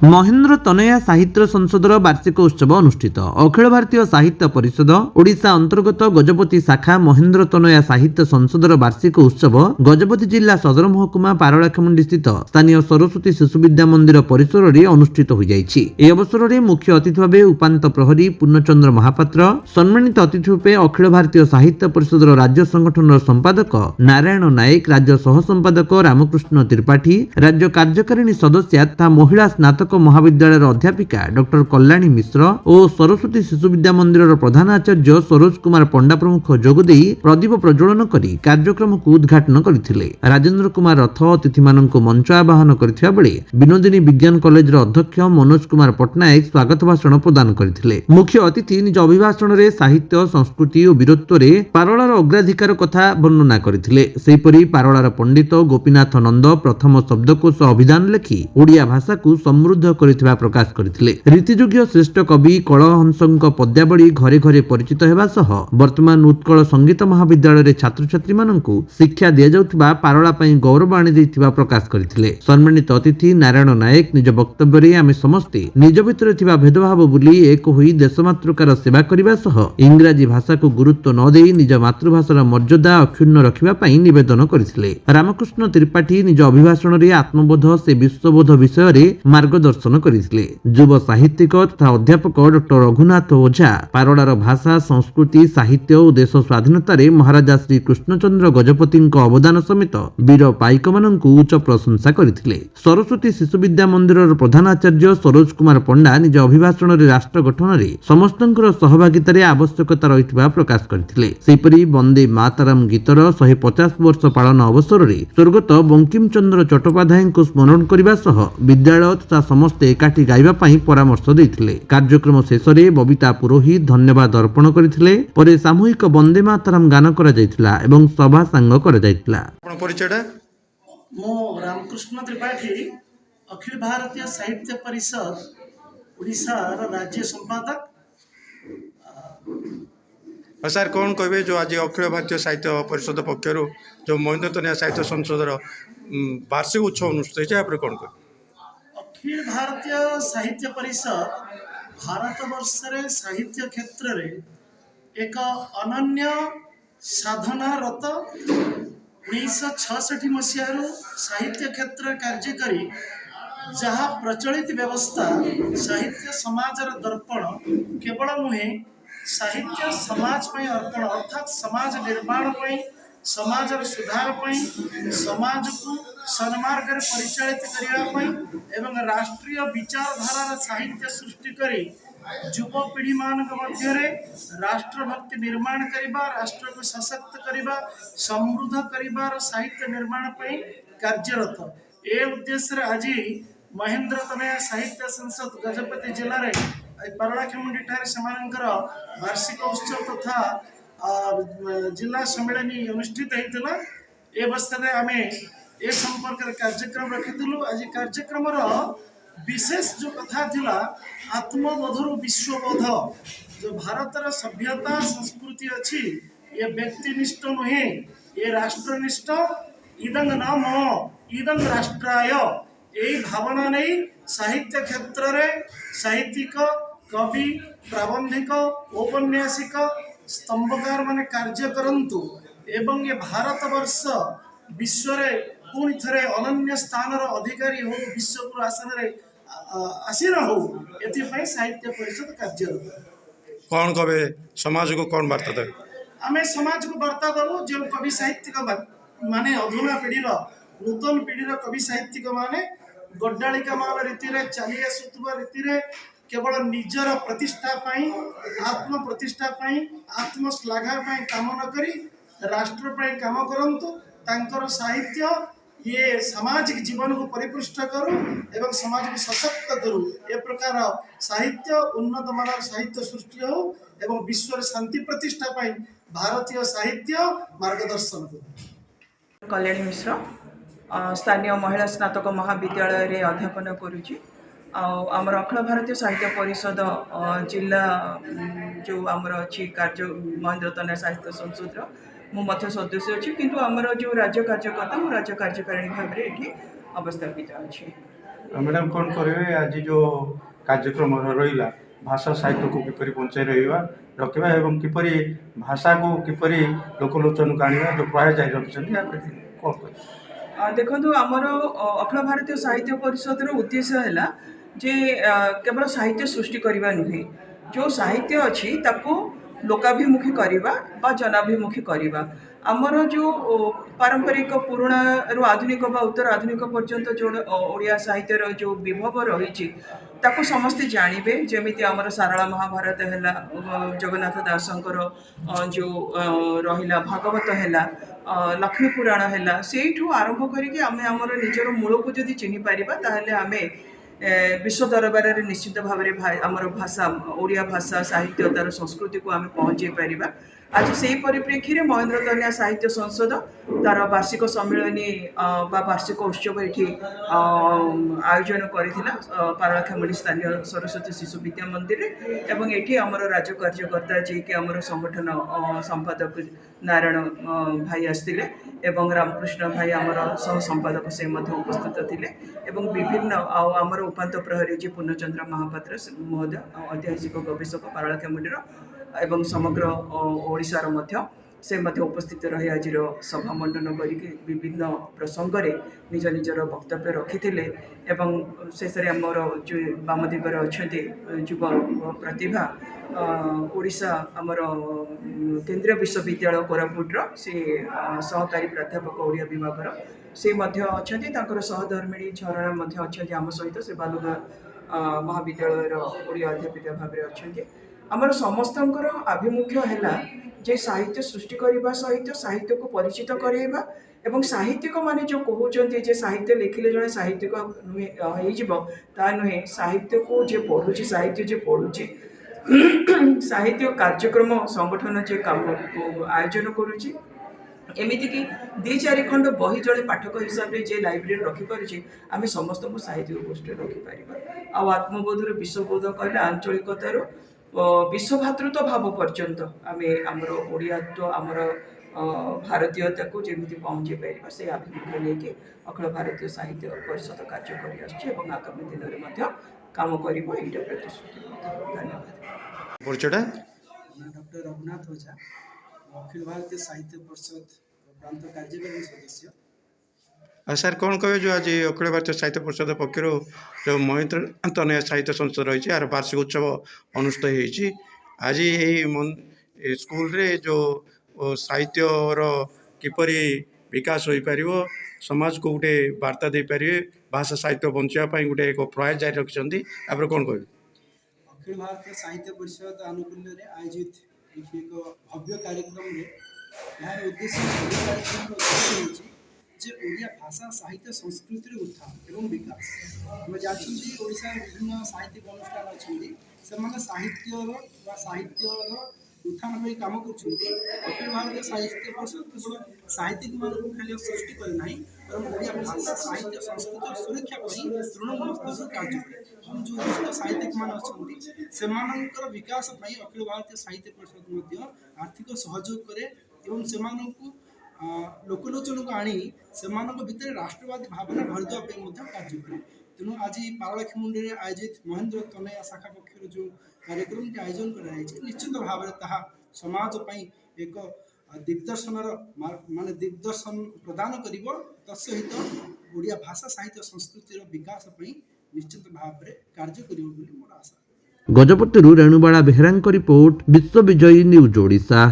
महेन्द्र तनया साहित्य संसदर वार्षिक उत्सव अनुष्ठित। अखिल भारतीय साहित्य परिषद ओडिशा अंतर्गत गजपति शाखा महेन्द्र तनया साहित्य संसदर वार्षिक उत्सव गजपति जिला सदर महकुमा पारଳାଖେମୁଣ୍ଡି स्थित स्थानीय सरस्वती शिशु विद्या मंदिर परिसर में अनुष्ठित हो जाइछि। ए अवसर में मुख्य अतिथि भाव उपांत प्रहरी पूर्णचंद्र महापात्र, सम्मानित अतिथि रूपे अखिल भारतीय साहित्य परिषद राज्य संगठन संपादक नारायण नायक, राज्य सह संपादक रामकृष्ण त्रिपाठी, राज्य कार्यकारिणी सदस्या तथा महिला स्नातक महाविद्यालय अध्यापिका डॉक्टर कल्याणी मिश्र और सरस्वती शिशु विद्या मंदिर प्रधान आचार्य सरोज कुमार पंडा प्रमुख जोगदे प्रदीप प्रज्वलन कर कार्यक्रम को उद्घाटन करथिले। राजेंद्र कुमार रथ अतिथि मानक मंच आवाहन करथिबा बेले विनोदिनी विज्ञान कॉलेज अध्यक्ष मनोज कुमार पट्टनायक स्वागत भाषण प्रदान करथिले। मुख्य अतिथि निज अभिभाषण में साहित्य संस्कृति और वीरत्व रे पारଳାର अग्राधिकार कथा वर्णना करथिले। सेहिपरि पारଳାର पंडित गोपीनाथ नंद प्रथम शब्दकोश अभिधान लिखि ओडिया भाषा को समृद्ध करथिबा प्रकाश करथिले। रीतियोग्य श्रेष्ठ कवि कलहंसଙ୍କ पद्यावली घरे घरे परिचित हेबा सह वर्तमान उत्कल संगीत महाविद्यालय छात्र छात्री माननकु शिक्षा दिया जाउथिबा पारଳା पई गौरव आनि दैथिबा प्रकाश करथिले। सम्मानित अतिथि नारायण नायक निज वक्तव्य रे आमे समस्ते निज भितर थिबा भेदभाव भूली एक होई देशमातृकार सेवा करिबा सह इंग्राजी भाषा को गुरुत्व न देई निज मातृभाषार मर्यादा अक्षुण्ण रखिबा पई निवेदन करथिले। रामकृष्ण त्रिपाठी निज अभिभाषण रे आत्मबोध से विश्वबोध विषय रे मार्गदर्शन करथिले। युव साहित्यिक तथा अध्यापक डॉक्टर रघुनाथ ओझा पारଳାର भाषा संस्कृति साहित्य और देश स्वाधीनता रे महाराजा श्री कृष्णचंद्र गजपति अवदान समेत वीर पाइक माननकु उच्च प्रशंसा करथिले। सरस्वती शिशु विद्या मंदिर प्रधान आचार्य सरोज कुमार पंडा निज अभिभाषण रे राष्ट्र गठन रे समस्तंकर सहभागिता आवश्यकता रहितबा प्रकाश करथिले। सेहिपरि वंदे मातरम गीतर 150 वर्ष पालन अवसर रे स्वर्गत बंकिम चंद्र चट्टोपाध्याय को स्मरण करने सह विद्यालय तथा समस्ते एकाठी गाइबा पई परामर्श देथिले। कार्यक्रम शेष रे बबिता पुरोहित धन्यवाद अर्पण करथिले। परे सामूहिक वंदे मातरम गान करा जायतिला एवं सभा सांग करा जायतिला। आपण परिचयटा मो रामकृष्ण त्रिपाठी अखिल भारतीय साहित्य परिषद ओडिशा राज्य संपादक। सर कौन कहबे जो आज अखिल भारतीय साहित्य परिषद पक्षर जो महेन्द्र तनया साहित्य संसदर वार्षिक उत्सव अनुष्ठित है कौन कह अखिल भारतीय साहित्य परिषद भारत वर्ष रे साहित्य क्षेत्र रे एक अनन्य साधनारत 1966 मसीह साहित्य क्षेत्र कार्य करी जहाँ प्रचलित व्यवस्था साहित्य समाजर दर्पण केवल नुहे साहित्य समाज पई अर्पण अर्थात समाज निर्माण पई समाजर सुधार पई समाज को सन्मार्ग परिचालित करिया पई एवं राष्ट्रीय विचारधारा साहित्य सृष्टि करी युव पीढ़ी मानक मध्य रे राष्ट्रभक्ति निर्माण करिबा राष्ट्र को सशक्त करिबा समृद्ध करिबार साहित्य निर्माण पई कार्यरत ए उद्देश्य आज महेन्द्र तनया साहित्य संसद गजपति जिले में पारଳାଖେମୁଣ୍ଡି ଠାରେ ସେମାନଙ୍କର वार्षिक उत्सव तथा जिला सम्मेलनी अनुष्ठित होता। ए अवस्था आम ए संपर्क कार्यक्रम रखिलु। आज कार्यक्रम विशेष जो कथा थिला आत्मबोधर विश्वबोध जो भारतर सभ्यता संस्कृति अच्छी ये व्यक्तिनिष्ठ नुहे ये राष्ट्रनिष्ठ इदंग नाम इदंग राष्ट्राय यही भावना नहीं साहित्य क्षेत्र रे साहित्यिक कवि प्राबंधिक औपन्यासिक स्तंभकार माने कार्य करंतु एवं ये भारत वर्ष विश्व रे पुणी थरे अनन्य स्थान अधिकारी हो विश्व को आसन रे आसीन हो एथि साहित्य परिषद कार्यरत। कौन कहे समाज को कौन वार्ता दे आम समाज को वार्ता दबु जो कवि साहित्यिक माने अधुना पीढ़ीर नूतन पीढ़ीर कवि साहित्यिक माने गड्डालिका मान रीति चली आसुवा रीति केवल निजर प्रतिष्ठा पाई आत्म प्रतिष्ठा पाई आत्मश्लाघा पाई काम न करी राष्ट्र पाई काम करंतु तांकर साहित्य ये सामाजिक जीवन को परिपुष्ट करू एवं समाज को सशक्त करू ए प्रकार साहित्य उन्नत मानर साहित्य सृष्टि हो एवं विश्व शांति प्रतिष्ठा पाई भारतीय साहित्य मार्गदर्शन करू। कल्याणी मिश्र स्थानीय महिला स्नातक महाविद्यालय रे अध्यापन करुची। आमर अखिल भारतीय साहित्य परिषद जिला जो आमर अच्छी कार्य महेन्द्र तनया साहित्य संसद मुझे सदस्य अच्छी किंतु आमर जो राज्य कार्यकर्ता राज्य कार्यकारिणी भाव में ये अवस्थापित अच्छी। ମ୍ୟାଡ଼ାମ୍ କ'ଣ କରିବେ ଆଜି ଯେଉଁ କାର୍ଯ୍ୟକ୍ରମ ରହିଲା ଭାଷା ସାହିତ୍ୟକୁ କିପରି ବଞ୍ଚାଇ ରଖିବା ଏବଂ କିପରି ଭାଷାକୁ କିପରି ଲୋକଲୋଚନକୁ ଆଣିବା ଯେଉଁ ପ୍ରୟାସ ଜାରି ରଖିଛନ୍ତି ୟା ପ୍ରତି କ'ଣ କରିବେ? ଦେଖନ୍ତୁ ଆମର ଅଖିଳ ଭାରତୀୟ ସାହିତ୍ୟ ପରିଷଦର ଉଦ୍ଦେଶ୍ୟ ହେଲା ଯେ କେବଳ ସାହିତ୍ୟ ସୃଷ୍ଟି କରିବା ନୁହେଁ, ଯେଉଁ ସାହିତ୍ୟ ଅଛି ତାକୁ ଲୋକାଭିମୁଖୀ କରିବା ବା ଜନାଭିମୁଖୀ କରିବା। ଆମର ଯେଉଁ ପାରମ୍ପରିକ ପୁରୁଣାରୁ ଆଧୁନିକ ବା ଉତ୍ତର ଆଧୁନିକ ପର୍ଯ୍ୟନ୍ତ ଯେଉଁ ଓଡ଼ିଆ ସାହିତ୍ୟର ଯେଉଁ ବିଭବ ରହିଛି ତାକୁ ସମସ୍ତେ ଜାଣିବେ। ଯେମିତି ଆମର ସାରଳା ମହାଭାରତ ହେଲା, ଜଗନ୍ନାଥ ଦାସଙ୍କର ଯେଉଁ ରହିଲା ଭାଗବତ ହେଲା, ଲକ୍ଷ୍ମୀ ପୁରାଣ ହେଲା, ସେଇଠୁ ଆରମ୍ଭ କରିକି ଆମେ ଆମର ନିଜର ମୂଳକୁ ଯଦି ଚିହ୍ନି ପାରିବା ତାହେଲେ ଆମେ ବିଶ୍ୱ ଦରବାରରେ ନିଶ୍ଚିତ ଭାବରେ ଆମର ଭାଷା ଓଡ଼ିଆ ଭାଷା ସାହିତ୍ୟ ତାର ସଂସ୍କୃତିକୁ ଆମେ ପହଞ୍ଚାଇ ପାରିବା। ଆଜି ସେହି ପରିପ୍ରେକ୍ଷୀରେ ମହେନ୍ଦ୍ର ତନୟା ସାହିତ୍ୟ ସଂସଦ ତାର ବାର୍ଷିକ ସମ୍ମିଳନୀ ବା ବାର୍ଷିକ ଉତ୍ସବ ଏଠି ଆୟୋଜନ କରିଥିଲା ପାରଳାଖେମୁଣ୍ଡି ସ୍ଥାନୀୟ ସରସ୍ୱତୀ ଶିଶୁ ବିଦ୍ୟା ମନ୍ଦିରରେ। ଏବଂ ଏଠି ଆମର ରାଜ୍ୟ କାର୍ଯ୍ୟକର୍ତ୍ତା ଯିଏକି ଆମର ସଂଗଠନ ସମ୍ପାଦକ ନାରାୟଣ ଭାଇ ଆସିଥିଲେ ଏବଂ ରାମକୃଷ୍ଣ ଭାଇ ଆମର ସହ ସମ୍ପାଦକ ସେ ମଧ୍ୟ ଉପସ୍ଥିତ ଥିଲେ ଏବଂ ବିଭିନ୍ନ ଆଉ ଆମର ଉପାନ୍ତ ପ୍ରହରୀ ଯିଏ ପୂର୍ଣ୍ଣଚନ୍ଦ୍ର ମହାପାତ୍ର ମହୋଦୟ ଐତିହାସିକ ଗବେଷକ ପାରଳାଖେମୁଣ୍ଡିର ଏବଂ ସମଗ୍ର ଓଡ଼ିଶାର ମଧ୍ୟ ସେ ମଧ୍ୟ ଉପସ୍ଥିତ ରହି ଆଜିର ସଭା ମଣ୍ଡନ କରିକି ବିଭିନ୍ନ ପ୍ରସଙ୍ଗରେ ନିଜ ନିଜର ବକ୍ତବ୍ୟ ରଖିଥିଲେ। ଏବଂ ଶେଷରେ ଆମର ଯେଉଁ ବାମ ଦିଗରେ ଅଛନ୍ତି ଯୁବ ପ୍ରତିଭା ଓଡ଼ିଶା ଆମର କେନ୍ଦ୍ରୀୟ ବିଶ୍ୱବିଦ୍ୟାଳୟ କୋରାପୁଟର ସେ ସହକାରୀ ପ୍ରାଧ୍ୟାପକ ଓଡ଼ିଆ ବିଭାଗର ସେ ମଧ୍ୟ ଅଛନ୍ତି, ତାଙ୍କର ସହଧର୍ମିଣୀ ଝରଣା ମଧ୍ୟ ଅଛନ୍ତି ଆମ ସହିତ, ସେ ବାଲୁଗାଁ ମହାବିଦ୍ୟାଳୟର ଓଡ଼ିଆ ଅଧ୍ୟାପିକା ଭାବରେ ଅଛନ୍ତି। ଆମର ସମସ୍ତଙ୍କର ଆଭିମୁଖ୍ୟ ହେଲା ଯେ ସାହିତ୍ୟ ସୃଷ୍ଟି କରିବା ସହିତ ସାହିତ୍ୟକୁ ପରିଚିତ କରାଇବା ଏବଂ ସାହିତ୍ୟିକ ମାନେ ଯେଉଁ କହୁଛନ୍ତି ଯେ ସାହିତ୍ୟ ଲେଖିଲେ ଜଣେ ସାହିତ୍ୟିକ ନୁହେଁ ହେଇଯିବ, ତା ନୁହେଁ। ସାହିତ୍ୟକୁ ଯିଏ ପଢ଼ୁଛି, ସାହିତ୍ୟ ଯିଏ ପଢ଼ୁଛି, ସାହିତ୍ୟ କାର୍ଯ୍ୟକ୍ରମ ସଂଗଠନ ଯିଏ କାମ ଆୟୋଜନ କରୁଛି, ଏମିତିକି 2-4 ଖଣ୍ଡ ବହି ଜଣେ ପାଠକ ହିସାବରେ ଯିଏ ଲାଇବ୍ରେରୀ ରଖିପାରୁଛି, ଆମେ ସମସ୍ତଙ୍କୁ ସାହିତ୍ୟିକ ଗୋଷ୍ଠୀରେ ରଖିପାରିବା। ଆଉ ଆତ୍ମବୋଧରୁ ବିଶ୍ୱବୋଧ କହିଲେ ଆଞ୍ଚଳିକତାରୁ ବିଶ୍ୱଭାତୃତ୍ୱ ଭାବ ପର୍ଯ୍ୟନ୍ତ ଆମେ ଆମର ଓଡ଼ିଆତ୍ୱ ଆମର ଭାରତୀୟତାକୁ ଯେମିତି ପହଞ୍ଚାଇ ପାରିବା ସେ ଆଭିମୁଖ୍ୟ ନେଇକି ଅଖିଳ ଭାରତୀୟ ସାହିତ୍ୟ ପରିଷଦ କାର୍ଯ୍ୟ କରିଆସୁଛି ଏବଂ ଆଗାମୀ ଦିନରେ ମଧ୍ୟ କାମ କରିବ, ଏଇଟା ପ୍ରତିଶ୍ରୁତି। ଧନ୍ୟବାଦ। ପରିଚୟଟା? मैं डॉक्टर रघुनाथ ओझा, अखिल भारतीय साहित्य परिषद प्रांत कार्यकारी सदस्य। ଆଉ ସାର୍ କ'ଣ କହିବେ ଯେଉଁ ଆଜି ଅଖିଳ ଭାରତୀୟ ସାହିତ୍ୟ ପରିଷଦ ପକ୍ଷରୁ ଯେଉଁ ମହେନ୍ଦ୍ର ତନୟା ସାହିତ୍ୟ ସଂସଦ ରହିଛି ଏହାର ବାର୍ଷିକ ଉତ୍ସବ ଅନୁଷ୍ଠିତ ହେଇଛି। ଆଜି ଏହି ସ୍କୁଲରେ ଯେଉଁ ସାହିତ୍ୟର କିପରି ବିକାଶ ହୋଇପାରିବ, ସମାଜକୁ ଗୋଟେ ବାର୍ତ୍ତା ଦେଇପାରିବେ, ଭାଷା ସାହିତ୍ୟ ବଞ୍ଚିବା ପାଇଁ ଗୋଟେ ଏକ ପ୍ରୟାସ ଜାରି ରଖିଛନ୍ତି, ତାପରେ କ'ଣ କହିବେ? अखिल भारतीय साहित्य परिषद आनुकूल्य आयोजित एक भव्य कार्यक्रम यार उद्देश्य जे ओडिया भाषा साहित्य संस्कृति उत्थान एवं विकास। आम जानते ओडिशा विभिन्न साहित्यिक अनुष्ठान अच्छा साहित्यर उत्थान काम कर अखिल भारतीय साहित्य परिषद केवल साहित्यिक मान खाली सृष्टि करे ना ओडिया भाषा साहित्य संस्कृति सुरक्षा तृणमूल स्तर कार्य करे। जो दुष्ट साहित्यिक मान अच्छा विकास अखिल भारतीय साहित्य परिषद आर्थिक सहयोग करे एवं से लोकलोचन को आनी से भितर राष्ट्रवादी भावना भरदेवा कार्य करे। तेणु आज पारलाखेमुंडी आयोजित महेन्द्र तनया शाखा पक्षर जो कार्यक्रम आयोजन कराई निश्चित भाव में ताहा समाज एक दिग्दर्शन मान दिग्दर्शन प्रदान कर तत्सहित ओडिया भाषा साहित्य संस्कृतिर विकास निश्चित भाव में कार्य कर मोर आशा। गजपति रेणुबाला बेहेरा रिपोर्ट विश्व विजयी न्यूज ओडिशा।